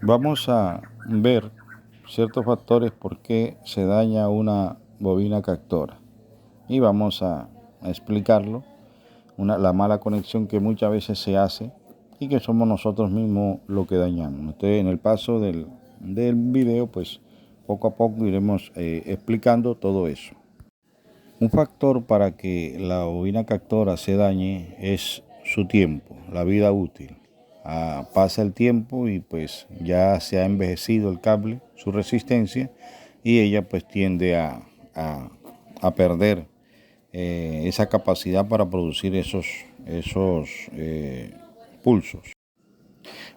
Vamos a ver ciertos factores por qué se daña una bobina Cactora y vamos a explicarlo, la mala conexión que muchas veces se hace y que somos nosotros mismos lo que dañamos. Entonces, en el paso del video, pues poco a poco iremos explicando todo eso. Un factor para que la bobina Cactora se dañe es su tiempo, la vida útil. Pasa el tiempo y pues ya se ha envejecido el cable, su resistencia, y ella pues tiende a perder esa capacidad para producir esos pulsos.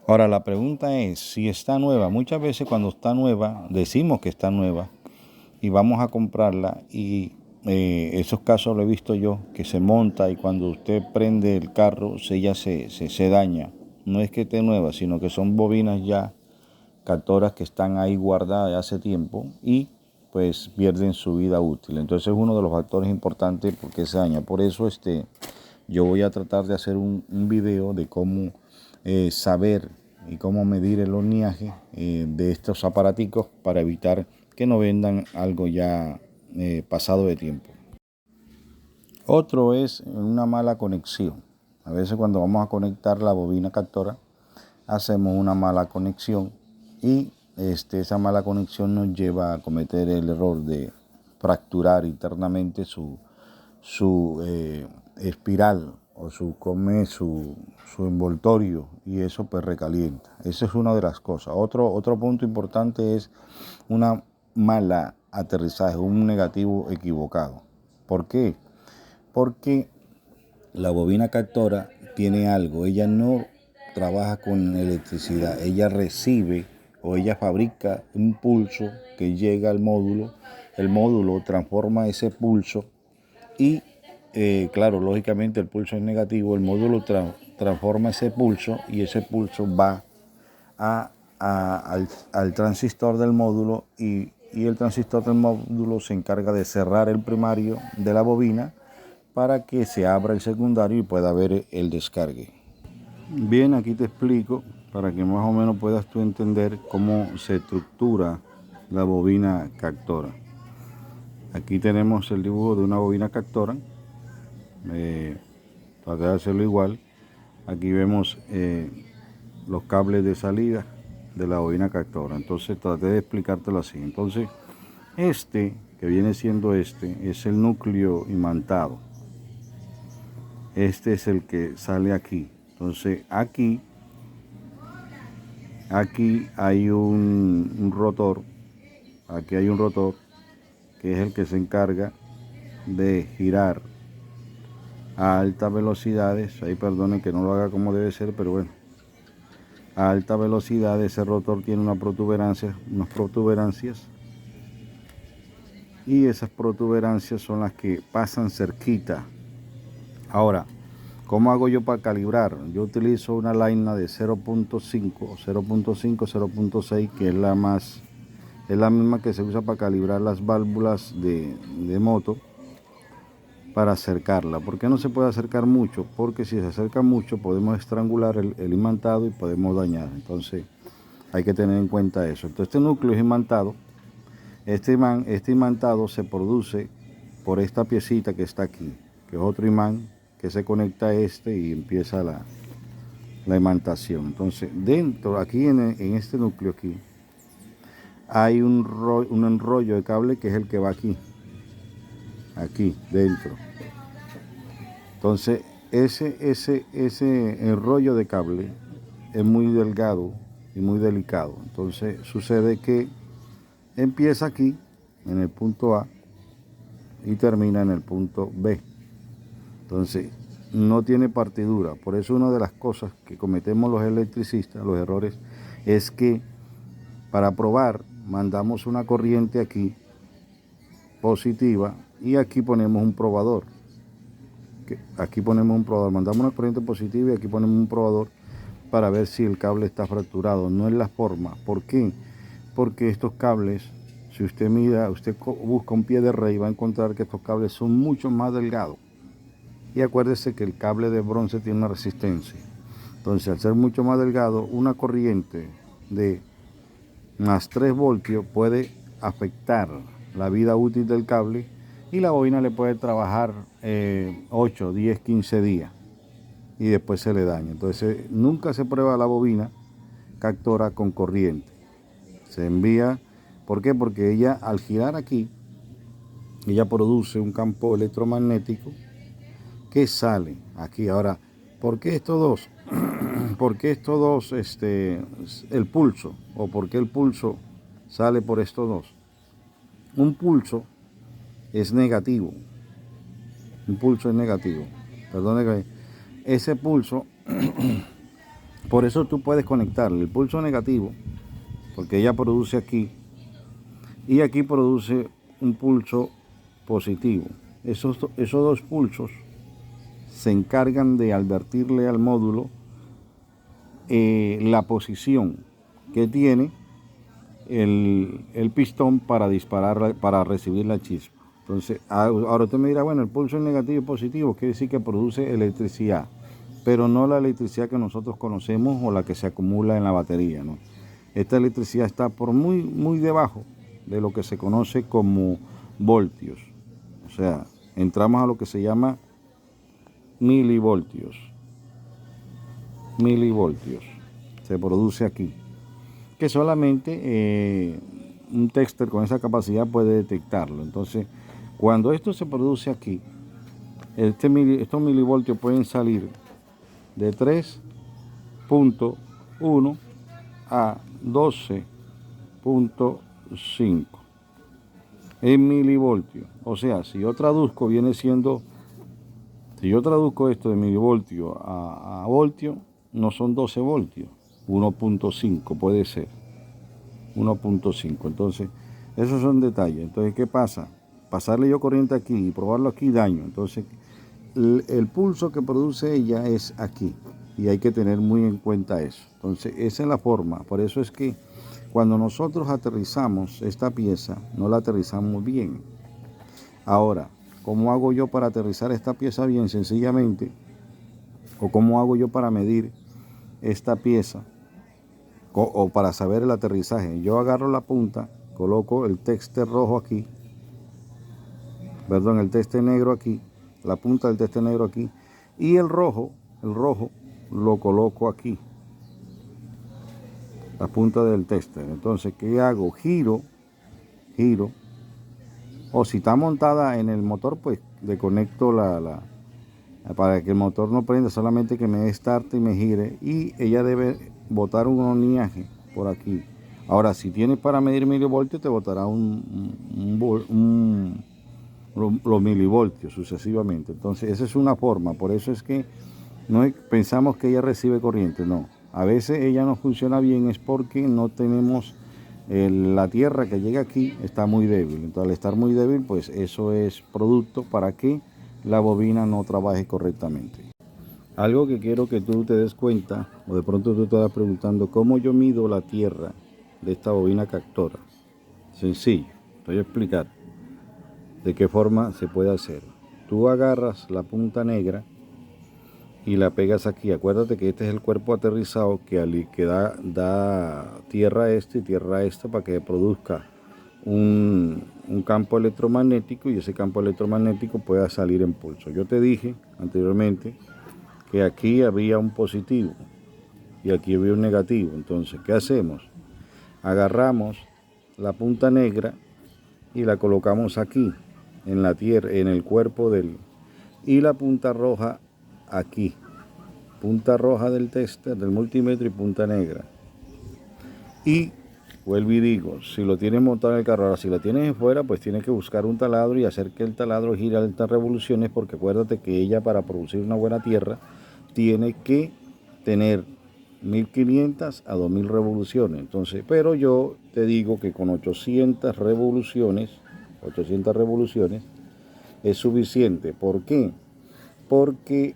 Ahora la pregunta es si está nueva. Muchas veces cuando está nueva decimos que está nueva y vamos a comprarla y esos casos lo he visto yo, que se monta y cuando usted prende el carro ella se daña. No es que esté nueva, sino que son bobinas ya Cactoras que están ahí guardadas de hace tiempo y pues pierden su vida útil. Entonces es uno de los factores importantes porque se daña. Por eso yo voy a tratar de hacer un video de cómo saber y cómo medir el horneaje de estos aparaticos para evitar que no vendan algo ya pasado de tiempo. Otro es una mala conexión. A veces cuando vamos a conectar la bobina Cactora hacemos una mala conexión y esa mala conexión nos lleva a cometer el error de fracturar internamente su espiral o su envoltorio, y eso pues recalienta. Esa es una de las cosas. Otro punto importante es una mala aterrizaje, un negativo equivocado. ¿Por qué? Porque la bobina Cactora tiene algo, ella no trabaja con electricidad, ella recibe o ella fabrica un pulso que llega al módulo, el módulo transforma ese pulso y claro, lógicamente el pulso es negativo, el módulo transforma ese pulso y ese pulso va al transistor del módulo y el transistor del módulo se encarga de cerrar el primario de la bobina para que se abra el secundario y pueda ver el descargue. Bien, aquí te explico para que más o menos puedas tú entender cómo se estructura la bobina Cactora. Aquí tenemos el dibujo de una bobina Cactora. Traté de hacerlo igual. Aquí vemos los cables de salida de la bobina Cactora. Entonces traté de explicártelo así. Entonces que viene siendo es el núcleo imantado. Este es el que sale aquí. Entonces aquí hay un rotor. Aquí hay un rotor que es el que se encarga de girar a altas velocidades. Ahí perdonen que no lo haga como debe ser, pero bueno. A alta velocidad ese rotor tiene unas protuberancias. Y esas protuberancias son las que pasan cerquita. Ahora, ¿cómo hago yo para calibrar? Yo utilizo una laina de 0.5, 0.6, que es la misma que se usa para calibrar las válvulas de moto, para acercarla. ¿Por qué no se puede acercar mucho? Porque si se acerca mucho podemos estrangular el imantado y podemos dañar. Entonces hay que tener en cuenta eso. Entonces este núcleo es imantado. Este imantado se produce por esta piecita que está aquí, que es otro imán que se conecta a y empieza la imantación. Entonces aquí en este núcleo aquí hay un enrollo de cable que es el que va aquí dentro. Entonces ese enrollo de cable es muy delgado y muy delicado. Entonces sucede que empieza aquí en el punto A y termina en el punto B. Entonces no tiene partidura. Por eso una de las cosas que cometemos los electricistas, los errores, es que para probar mandamos una corriente aquí positiva y aquí ponemos un probador. Mandamos una corriente positiva y aquí ponemos un probador para ver si el cable está fracturado. No es la forma. ¿Por qué? Porque estos cables, si usted busca un pie de rey, va a encontrar que estos cables son mucho más delgados. Y acuérdese que el cable de bronce tiene una resistencia. Entonces, al ser mucho más delgado, una corriente de más 3 voltios puede afectar la vida útil del cable y la bobina le puede trabajar 8, 10, 15 días y después se le daña. Entonces nunca se prueba la bobina captora con corriente. Se envía, ¿por qué? Porque ella al girar aquí, ella produce un campo electromagnético que sale aquí. Ahora, ¿por qué estos dos? ¿Por qué estos dos, el pulso? ¿O por qué el pulso sale por estos dos? Un pulso es negativo. Un pulso es negativo. Perdone que ese pulso, por eso tú puedes conectarle el pulso negativo, porque ella produce aquí, y aquí produce un pulso positivo. Esos dos pulsos se encargan de advertirle al módulo la posición que tiene el pistón para disparar, para recibir la chispa. Entonces, ahora usted me dirá, bueno, el pulso es negativo y positivo, quiere decir que produce electricidad, pero no la electricidad que nosotros conocemos o la que se acumula en la batería, ¿no? Esta electricidad está por muy debajo de lo que se conoce como voltios. O sea, entramos a lo que se llama milivoltios. Milivoltios se produce aquí, que solamente un tester con esa capacidad puede detectarlo. Entonces, cuando esto se produce aquí, estos milivoltios pueden salir de 3.1 a 12.5 en milivoltios. O sea, si yo traduzco, si yo traduzco esto de milivoltio a voltio, no son 12 voltios, 1.5 puede ser, 1.5. Entonces, esos son detalles. Entonces, ¿qué pasa? Pasarle yo corriente aquí y probarlo aquí, daño. Entonces, el pulso que produce ella es aquí y hay que tener muy en cuenta eso. Entonces, esa es la forma. Por eso es que cuando nosotros aterrizamos esta pieza, no la aterrizamos bien. Ahora, ¿cómo hago yo para aterrizar esta pieza bien? Sencillamente, o cómo hago yo para medir esta pieza o para saber el aterrizaje. Yo agarro la punta, coloco el tester rojo aquí, perdón, el tester negro aquí, la punta del tester negro aquí, y el rojo lo coloco aquí, la punta del tester. Entonces, ¿qué hago? Giro, o si está montada en el motor, pues le conecto para que el motor no prenda, solamente que me dé start y me gire, y ella debe botar un oniaje por aquí. Ahora, si tienes para medir milivoltios, te botará los milivoltios sucesivamente. Entonces, esa es una forma. Por eso es que pensamos que ella recibe corriente. No, a veces ella no funciona bien, es porque no tenemos la tierra que llega aquí, está muy débil. Entonces, al estar muy débil, pues eso es producto para que la bobina no trabaje correctamente. Algo que quiero que tú te des cuenta, o de pronto tú te estás preguntando, ¿cómo yo mido la tierra de esta bobina captora? Sencillo, te voy a explicar de qué forma se puede hacer. Tú agarras la punta negra y la pegas aquí. Acuérdate que este es el cuerpo aterrizado que da tierra a este y tierra a esta para que produzca un campo electromagnético, y ese campo electromagnético pueda salir en pulso. Yo te dije anteriormente que aquí había un positivo y aquí había un negativo. Entonces, ¿qué hacemos? Agarramos la punta negra y la colocamos aquí en la tierra, en el cuerpo y la punta roja aquí, punta roja del tester, del multímetro, y punta negra. Y vuelvo y digo, si lo tienes montado en el carro, ahora si lo tienes fuera, pues tienes que buscar un taladro y hacer que el taladro gire a altas revoluciones, porque acuérdate que ella, para producir una buena tierra, tiene que tener 1500 a 2000 revoluciones. Entonces, pero yo te digo que con 800 revoluciones es suficiente. ¿Por qué? Porque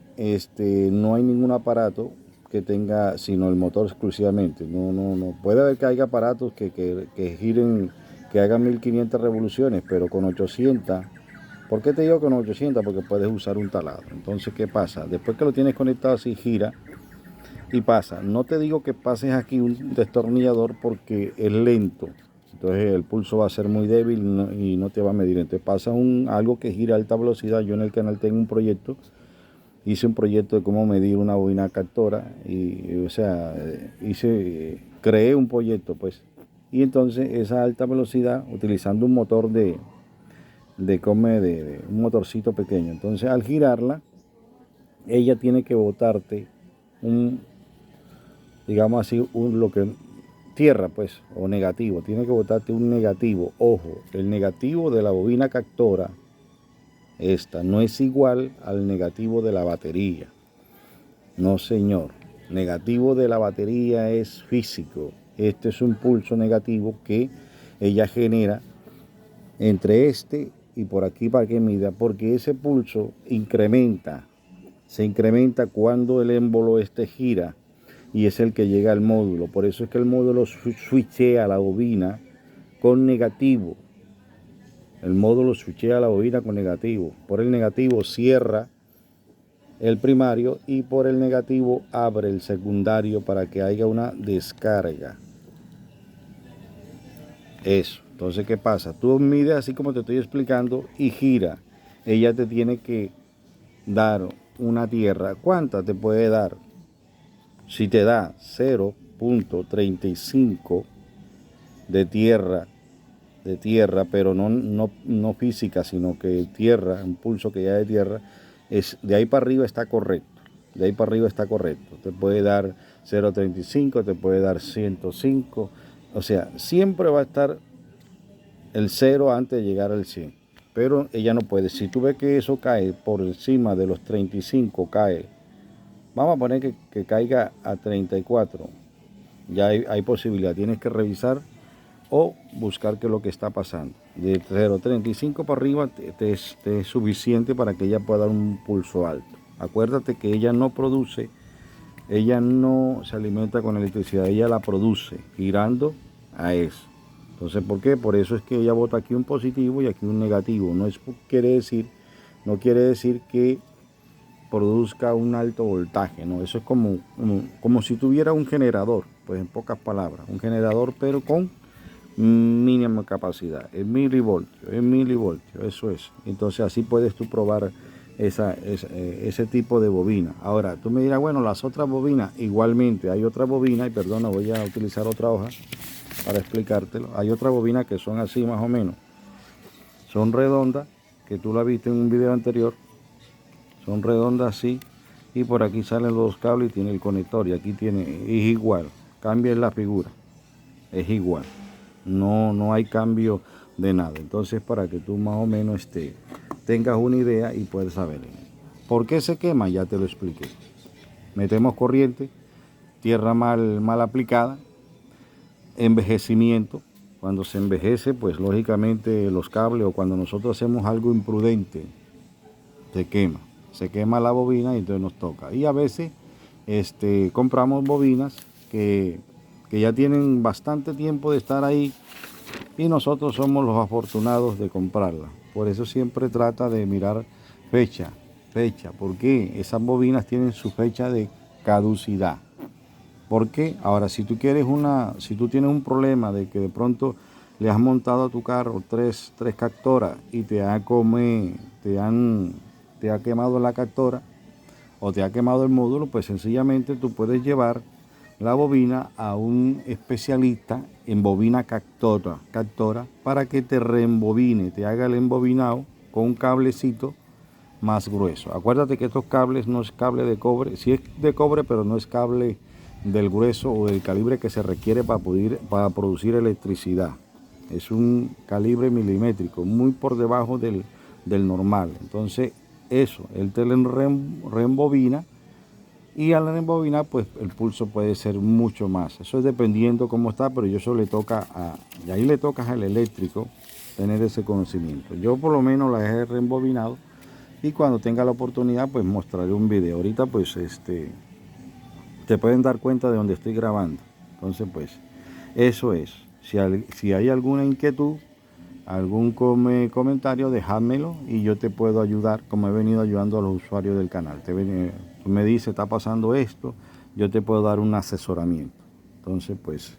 no hay ningún aparato que tenga sino el motor exclusivamente. No puede haber que haya aparatos que giren, que hagan 1500 revoluciones, pero con 800. ¿Por qué te digo con 800? Porque puedes usar un taladro. Entonces, ¿qué pasa? Después que lo tienes conectado así, gira, y pasa. No te digo que pases aquí un destornillador porque es lento. Entonces el pulso va a ser muy débil y no te va a medir. Entonces pasa algo que gira a alta velocidad. Yo en el canal tengo un proyecto. Hice un proyecto de cómo medir una bobina captora. O sea, creé un proyecto pues. Y entonces esa alta velocidad utilizando un motor de un motorcito pequeño. Entonces al girarla, ella tiene que botarte digamos así, tierra pues, o negativo. Tiene que botarte un negativo. Ojo, el negativo de la bobina captora, esta, no es igual al negativo de la batería. No señor, negativo de la batería es físico. Este es un pulso negativo que ella genera entre este y por aquí para que mida, porque ese pulso se incrementa cuando el émbolo gira y es el que llega al módulo. Por eso es que el módulo switchea la bobina con negativo. El módulo switchea la bobina con negativo. Por el negativo cierra el primario y por el negativo abre el secundario para que haya una descarga. Eso. Entonces, ¿qué pasa? Tú mides así como te estoy explicando y gira. Ella te tiene que dar una tierra. ¿Cuánta te puede dar? Si te da 0.35 de tierra, pero no física, sino que tierra, un pulso que ya de tierra, de ahí para arriba está correcto. De ahí para arriba está correcto. Te puede dar 0.35, te puede dar 105. O sea, siempre va a estar el 0 antes de llegar al 100. Pero ella no puede. Si tú ves que eso cae por encima de los 35, cae. Vamos a poner que caiga a 34. Ya hay posibilidad. Tienes que revisar o buscar qué es lo que está pasando. De 0.35 para arriba te es suficiente para que ella pueda dar un pulso alto. Acuérdate que ella no se alimenta con electricidad, ella la produce girando a eso. Entonces, ¿por qué? Por eso es que ella bota aquí un positivo y aquí un negativo. No quiere decir que produzca un alto voltaje, ¿no? Eso es como si tuviera un generador, pues en pocas palabras, un generador pero con mínima capacidad, en milivoltio, eso es. Entonces así puedes tú probar ese tipo de bobina. Ahora, tú me dirás, bueno, las otras bobinas, igualmente, hay otra bobina, y perdona, voy a utilizar otra hoja para explicártelo. Hay otra bobina que son así más o menos, son redondas, que tú la viste en un video anterior, son redondas así, y por aquí salen los dos cables y tiene el conector, y aquí es igual, cambia la figura, es igual. No hay cambio de nada. Entonces, para que tú más o menos tengas una idea y puedas saber. ¿Por qué se quema? Ya te lo expliqué. Metemos corriente, tierra mal aplicada, envejecimiento. Cuando se envejece, pues lógicamente los cables, o cuando nosotros hacemos algo imprudente, se quema la bobina y entonces nos toca. Y a veces compramos bobinas que ya tienen bastante tiempo de estar ahí y nosotros somos los afortunados de comprarla. Por eso siempre trata de mirar fecha, porque esas bobinas tienen su fecha de caducidad. Porque ahora, si tú tienes un problema de que de pronto le has montado a tu carro tres captoras y te ha quemado la captora o te ha quemado el módulo, pues sencillamente tú puedes llevar la bobina a un especialista en bobina captora para que te reembobine, te haga el embobinado con un cablecito más grueso. Acuérdate que estos cables no es cable de cobre, sí es de cobre, pero no es cable del grueso o del calibre que se requiere para producir electricidad. Es un calibre milimétrico, muy por debajo del normal. Entonces eso, él te lo reembobina. Y al reembobinar, pues el pulso puede ser mucho más. Eso es dependiendo cómo está, pero eso le toca y ahí le toca al eléctrico tener ese conocimiento. Yo por lo menos la he reembobinado y cuando tenga la oportunidad, pues mostraré un video. Ahorita, pues, te pueden dar cuenta de donde estoy grabando. Entonces, pues, eso es. Si hay alguna inquietud, algún comentario, déjamelo y yo te puedo ayudar, como he venido ayudando a los usuarios del canal. Tú me dices, está pasando esto, yo te puedo dar un asesoramiento. Entonces, pues